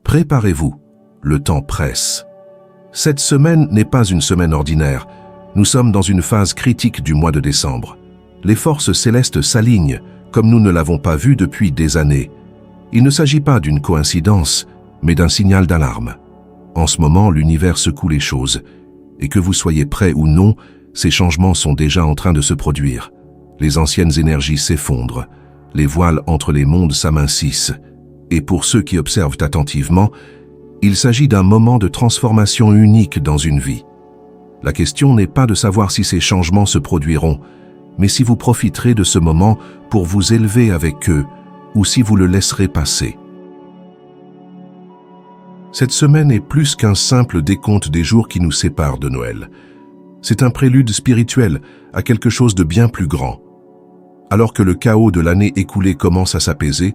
Préparez-vous, le temps presse. Cette semaine n'est pas une semaine ordinaire. Nous sommes dans une phase critique du mois de décembre. Les forces célestes s'alignent, comme nous ne l'avons pas vu depuis des années. Il ne s'agit pas d'une coïncidence, mais d'un signal d'alarme. En ce moment, l'univers secoue les choses, et que vous soyez prêts ou non, ces changements sont déjà en train de se produire. Les anciennes énergies s'effondrent, les voiles entre les mondes s'amincissent, et pour ceux qui observent attentivement, il s'agit d'un moment de transformation unique dans une vie. La question n'est pas de savoir si ces changements se produiront, mais si vous profiterez de ce moment pour vous élever avec eux, ou si vous le laisserez passer. Cette semaine est plus qu'un simple décompte des jours qui nous séparent de Noël. C'est un prélude spirituel à quelque chose de bien plus grand. Alors que le chaos de l'année écoulée commence à s'apaiser,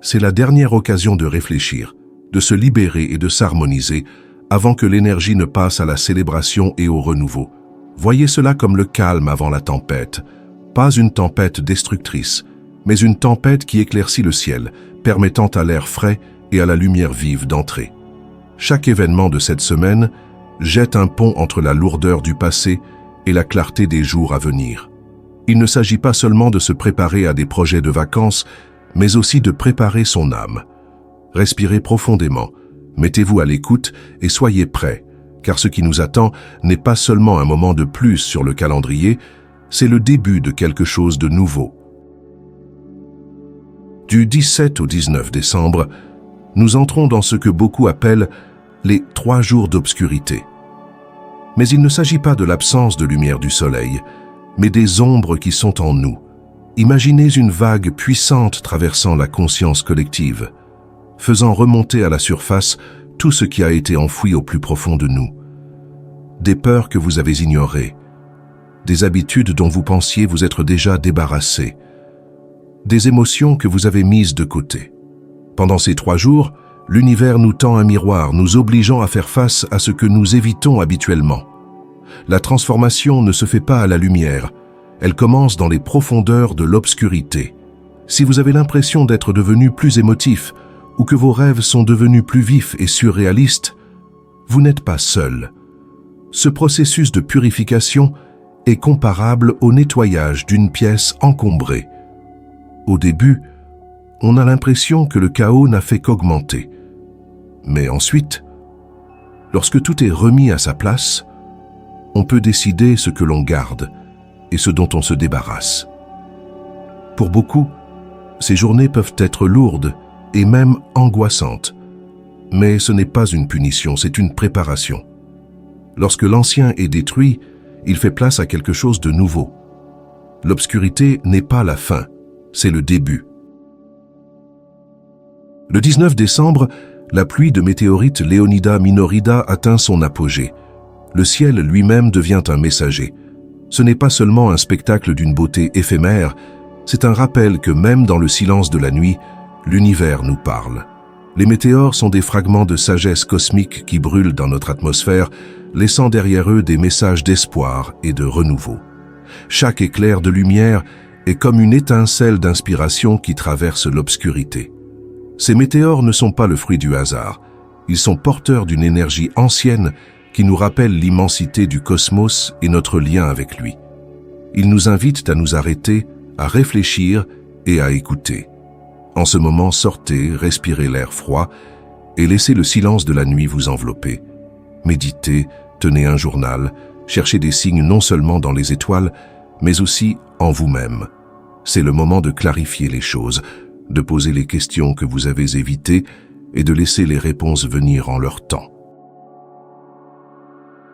c'est la dernière occasion de réfléchir, de se libérer et de s'harmoniser avant que l'énergie ne passe à la célébration et au renouveau. Voyez cela comme le calme avant la tempête. Pas une tempête destructrice, mais une tempête qui éclaircit le ciel, permettant à l'air frais et à la lumière vive d'entrer. Chaque événement de cette semaine jette un pont entre la lourdeur du passé et la clarté des jours à venir. Il ne s'agit pas seulement de se préparer à des projets de vacances, mais aussi de préparer son âme. Respirez profondément, mettez-vous à l'écoute et soyez prêts, car ce qui nous attend n'est pas seulement un moment de plus sur le calendrier, c'est le début de quelque chose de nouveau. Du 17 au 19 décembre, nous entrons dans ce que beaucoup appellent les 3 jours d'obscurité. Mais il ne s'agit pas de l'absence de lumière du soleil, mais des ombres qui sont en nous. Imaginez une vague puissante traversant la conscience collective, faisant remonter à la surface tout ce qui a été enfoui au plus profond de nous. Des peurs que vous avez ignorées, des habitudes dont vous pensiez vous être déjà débarrassé, des émotions que vous avez mises de côté. Pendant ces 3 jours, l'univers nous tend un miroir, nous obligeant à faire face à ce que nous évitons habituellement. La transformation ne se fait pas à la lumière, elle commence dans les profondeurs de l'obscurité. Si vous avez l'impression d'être devenu plus émotif, ou que vos rêves sont devenus plus vifs et surréalistes, vous n'êtes pas seul. Ce processus de purification est comparable au nettoyage d'une pièce encombrée. Au début, on a l'impression que le chaos n'a fait qu'augmenter. Mais ensuite, lorsque tout est remis à sa place, on peut décider ce que l'on garde et ce dont on se débarrasse. Pour beaucoup, ces journées peuvent être lourdes et même angoissantes. Mais ce n'est pas une punition, c'est une préparation. Lorsque l'ancien est détruit, il fait place à quelque chose de nouveau. L'obscurité n'est pas la fin, c'est le début. Le 19 décembre, la pluie de météorites Leonida Minorida atteint son apogée. Le ciel lui-même devient un messager. Ce n'est pas seulement un spectacle d'une beauté éphémère, c'est un rappel que même dans le silence de la nuit, l'univers nous parle. Les météores sont des fragments de sagesse cosmique qui brûlent dans notre atmosphère, laissant derrière eux des messages d'espoir et de renouveau. Chaque éclair de lumière est comme une étincelle d'inspiration qui traverse l'obscurité. Ces météores ne sont pas le fruit du hasard. Ils sont porteurs d'une énergie ancienne qui nous rappelle l'immensité du cosmos et notre lien avec lui. Ils nous invitent à nous arrêter, à réfléchir et à écouter. En ce moment, sortez, respirez l'air froid et laissez le silence de la nuit vous envelopper. Méditez, tenez un journal, cherchez des signes non seulement dans les étoiles, mais aussi en vous-même. C'est le moment de clarifier les choses, de poser les questions que vous avez évitées et de laisser les réponses venir en leur temps.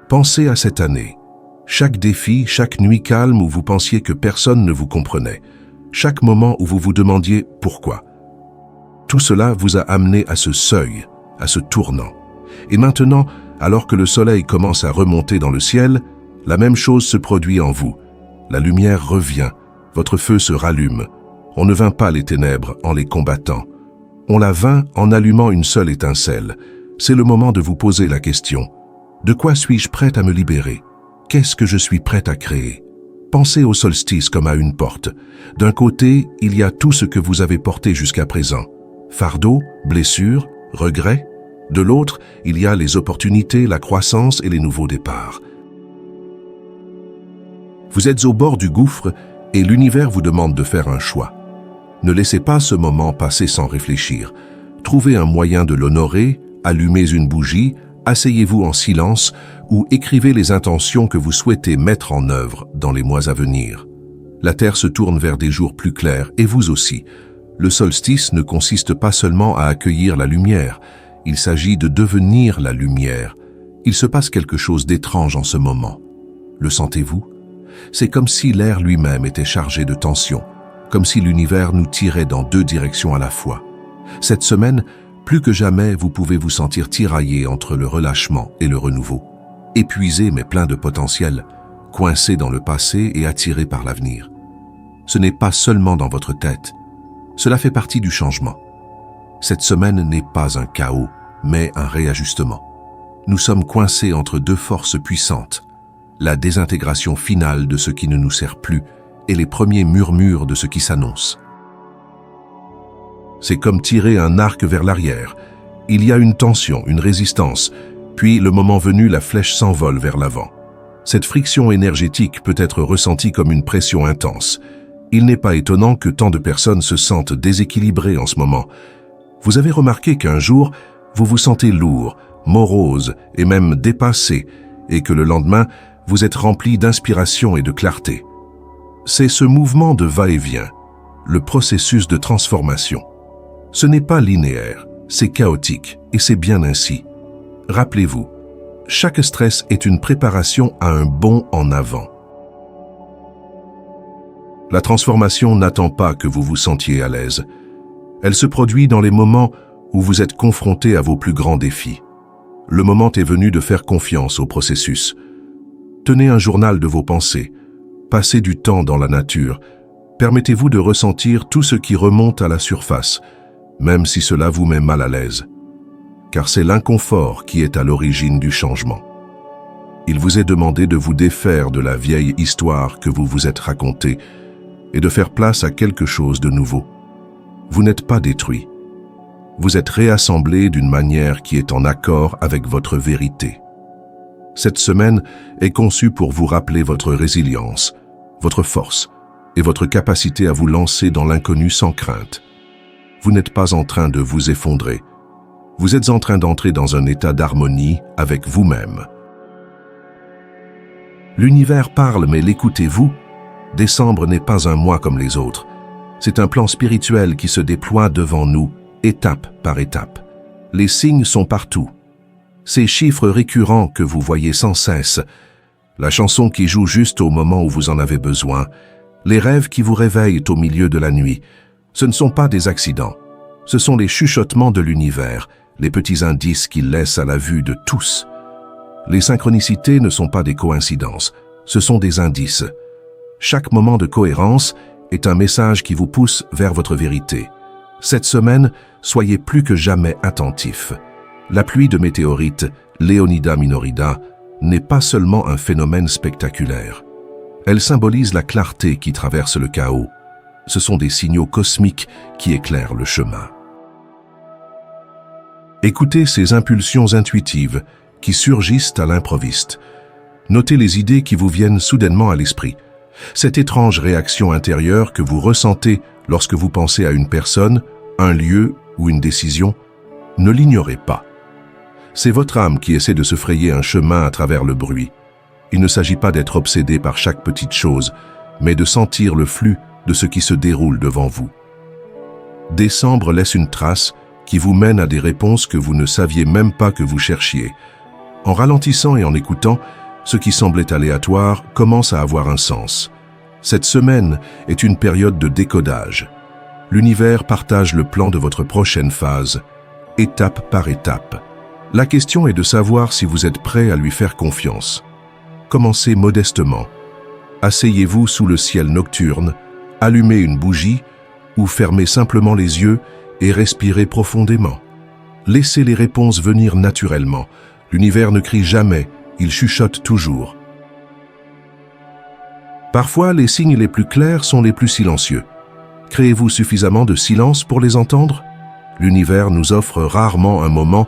Pensez à cette année. Chaque défi, chaque nuit calme où vous pensiez que personne ne vous comprenait, chaque moment où vous vous demandiez pourquoi. Tout cela vous a amené à ce seuil, à ce tournant. Et maintenant, alors que le soleil commence à remonter dans le ciel, la même chose se produit en vous. La lumière revient, votre feu se rallume. On ne vainc pas les ténèbres en les combattant. On la vainc en allumant une seule étincelle. C'est le moment de vous poser la question. De quoi suis-je prête à me libérer? Qu'est-ce que je suis prête à créer? Pensez au solstice comme à une porte. D'un côté, il y a tout ce que vous avez porté jusqu'à présent. Fardeau, blessures, regrets. De l'autre, il y a les opportunités, la croissance et les nouveaux départs. Vous êtes au bord du gouffre et l'univers vous demande de faire un choix. Ne laissez pas ce moment passer sans réfléchir. Trouvez un moyen de l'honorer, allumez une bougie, asseyez-vous en silence ou écrivez les intentions que vous souhaitez mettre en œuvre dans les mois à venir. La Terre se tourne vers des jours plus clairs et vous aussi. Le solstice ne consiste pas seulement à accueillir la lumière, il s'agit de devenir la lumière. Il se passe quelque chose d'étrange en ce moment. Le sentez-vous ? C'est comme si l'air lui-même était chargé de tension, comme si l'univers nous tirait dans deux directions à la fois. Cette semaine, plus que jamais, vous pouvez vous sentir tiraillé entre le relâchement et le renouveau, épuisé mais plein de potentiel, coincé dans le passé et attiré par l'avenir. Ce n'est pas seulement dans votre tête, cela fait partie du changement. Cette semaine n'est pas un chaos, mais un réajustement. Nous sommes coincés entre deux forces puissantes, la désintégration finale de ce qui ne nous sert plus et les premiers murmures de ce qui s'annonce. C'est comme tirer un arc vers l'arrière. Il y a une tension, une résistance, puis le moment venu, la flèche s'envole vers l'avant. Cette friction énergétique peut être ressentie comme une pression intense. Il n'est pas étonnant que tant de personnes se sentent déséquilibrées en ce moment. Vous avez remarqué qu'un jour, vous vous sentez lourd, morose et même dépassé, et que le lendemain, vous êtes rempli d'inspiration et de clarté. C'est ce mouvement de va-et-vient, le processus de transformation. Ce n'est pas linéaire, c'est chaotique, et c'est bien ainsi. Rappelez-vous, chaque stress est une préparation à un bond en avant. La transformation n'attend pas que vous vous sentiez à l'aise. Elle se produit dans les moments où vous êtes confronté à vos plus grands défis. Le moment est venu de faire confiance au processus. Tenez un journal de vos pensées. Passez du temps dans la nature. Permettez-vous de ressentir tout ce qui remonte à la surface, même si cela vous met mal à l'aise. Car c'est l'inconfort qui est à l'origine du changement. Il vous est demandé de vous défaire de la vieille histoire que vous vous êtes racontée et de faire place à quelque chose de nouveau. Vous n'êtes pas détruit. Vous êtes réassemblé d'une manière qui est en accord avec votre vérité. Cette semaine est conçue pour vous rappeler votre résilience, votre force et votre capacité à vous lancer dans l'inconnu sans crainte. Vous n'êtes pas en train de vous effondrer. Vous êtes en train d'entrer dans un état d'harmonie avec vous-même. L'univers parle, mais l'écoutez-vous? Décembre n'est pas un mois comme les autres. C'est un plan spirituel qui se déploie devant nous, étape par étape. Les signes sont partout. Ces chiffres récurrents que vous voyez sans cesse, la chanson qui joue juste au moment où vous en avez besoin, les rêves qui vous réveillent au milieu de la nuit, ce ne sont pas des accidents. Ce sont les chuchotements de l'univers, les petits indices qu'il laisse à la vue de tous. Les synchronicités ne sont pas des coïncidences, ce sont des indices. Chaque moment de cohérence est un message qui vous pousse vers votre vérité. Cette semaine, soyez plus que jamais attentifs. La pluie de météorites, Leonida Minorida, n'est pas seulement un phénomène spectaculaire. Elle symbolise la clarté qui traverse le chaos. Ce sont des signaux cosmiques qui éclairent le chemin. Écoutez ces impulsions intuitives qui surgissent à l'improviste. Notez les idées qui vous viennent soudainement à l'esprit. Cette étrange réaction intérieure que vous ressentez lorsque vous pensez à une personne, un lieu ou une décision, ne l'ignorez pas. C'est votre âme qui essaie de se frayer un chemin à travers le bruit. Il ne s'agit pas d'être obsédé par chaque petite chose, mais de sentir le flux de ce qui se déroule devant vous. Décembre laisse une trace qui vous mène à des réponses que vous ne saviez même pas que vous cherchiez. En ralentissant et en écoutant, ce qui semblait aléatoire commence à avoir un sens. Cette semaine est une période de décodage. L'univers partage le plan de votre prochaine phase, étape par étape. La question est de savoir si vous êtes prêt à lui faire confiance. Commencez modestement. Asseyez-vous sous le ciel nocturne, allumez une bougie ou fermez simplement les yeux et respirez profondément. Laissez les réponses venir naturellement. L'univers ne crie jamais, il chuchote toujours. Parfois, les signes les plus clairs sont les plus silencieux. Créez-vous suffisamment de silence pour les entendre? L'univers nous offre rarement un moment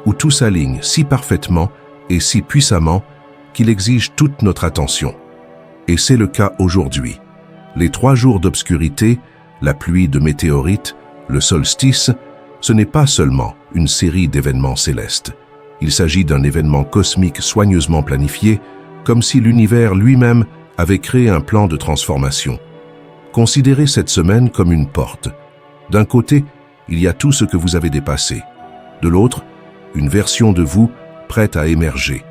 où tout s'aligne si parfaitement et si puissamment qu'il exige toute notre attention. Et c'est le cas aujourd'hui. Les 3 jours d'obscurité, la pluie de météorites, le solstice, ce n'est pas seulement une série d'événements célestes. Il s'agit d'un événement cosmique soigneusement planifié, comme si l'univers lui-même avait créé un plan de transformation. Considérez cette semaine comme une porte. D'un côté, il y a tout ce que vous avez dépassé. De l'autre, une version de vous prête à émerger.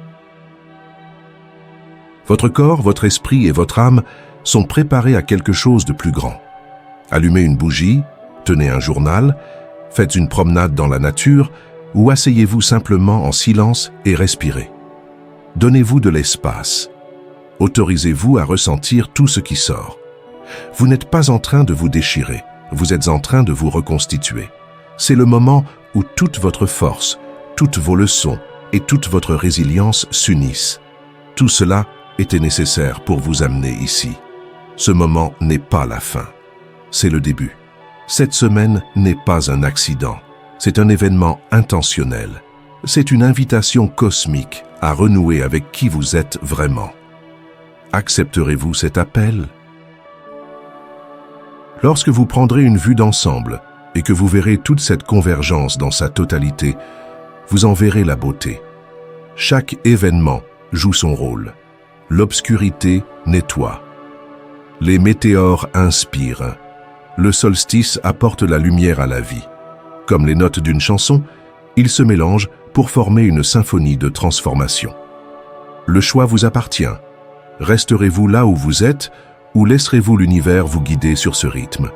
Votre corps, votre esprit et votre âme sont préparés à quelque chose de plus grand. Allumez une bougie, tenez un journal, faites une promenade dans la nature ou asseyez-vous simplement en silence et respirez. Donnez-vous de l'espace. Autorisez-vous à ressentir tout ce qui sort. Vous n'êtes pas en train de vous déchirer, vous êtes en train de vous reconstituer. C'est le moment où toute votre force, toutes vos leçons et toute votre résilience s'unissent. Tout cela était nécessaire pour vous amener ici. Ce moment n'est pas la fin, c'est le début. Cette semaine n'est pas un accident, c'est un événement intentionnel. C'est une invitation cosmique à renouer avec qui vous êtes vraiment. Accepterez-vous cet appel? Lorsque vous prendrez une vue d'ensemble et que vous verrez toute cette convergence dans sa totalité, vous en verrez la beauté. Chaque événement joue son rôle. L'obscurité nettoie. Les météores inspirent. Le solstice apporte la lumière à la vie. Comme les notes d'une chanson, ils se mélangent pour former une symphonie de transformation. Le choix vous appartient. Resterez-vous là où vous êtes ou laisserez-vous l'univers vous guider sur ce rythme?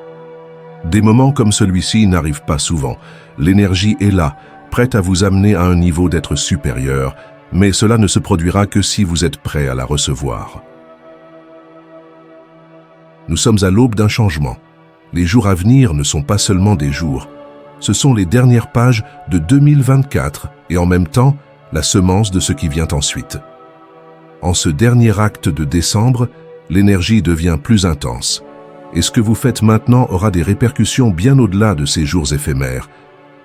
Des moments comme celui-ci n'arrivent pas souvent. L'énergie est là, prête à vous amener à un niveau d'être supérieur, mais cela ne se produira que si vous êtes prêt à la recevoir. Nous sommes à l'aube d'un changement. Les jours à venir ne sont pas seulement des jours. Ce sont les dernières pages de 2024 et en même temps, la semence de ce qui vient ensuite. En ce dernier acte de décembre, l'énergie devient plus intense. Et ce que vous faites maintenant aura des répercussions bien au-delà de ces jours éphémères.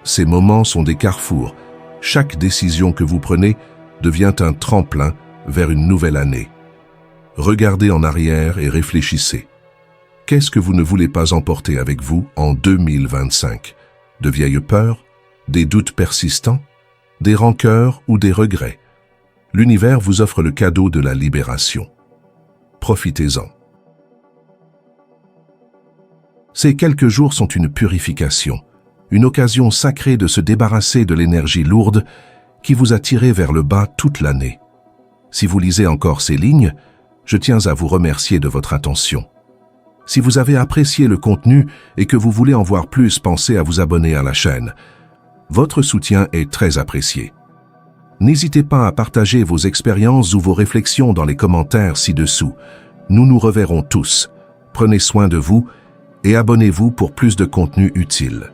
Ces moments sont des carrefours. Chaque décision que vous prenez devient un tremplin vers une nouvelle année. Regardez en arrière et réfléchissez. Qu'est-ce que vous ne voulez pas emporter avec vous en 2025? De vieilles peurs? Des doutes persistants? Des rancœurs ou des regrets? L'univers vous offre le cadeau de la libération. Profitez-en. Ces quelques jours sont une purification, une occasion sacrée de se débarrasser de l'énergie lourde qui vous a tiré vers le bas toute l'année. Si vous lisez encore ces lignes, je tiens à vous remercier de votre attention. Si vous avez apprécié le contenu et que vous voulez en voir plus, pensez à vous abonner à la chaîne. Votre soutien est très apprécié. N'hésitez pas à partager vos expériences ou vos réflexions dans les commentaires ci-dessous. Nous nous reverrons tous. Prenez soin de vous et abonnez-vous pour plus de contenu utile.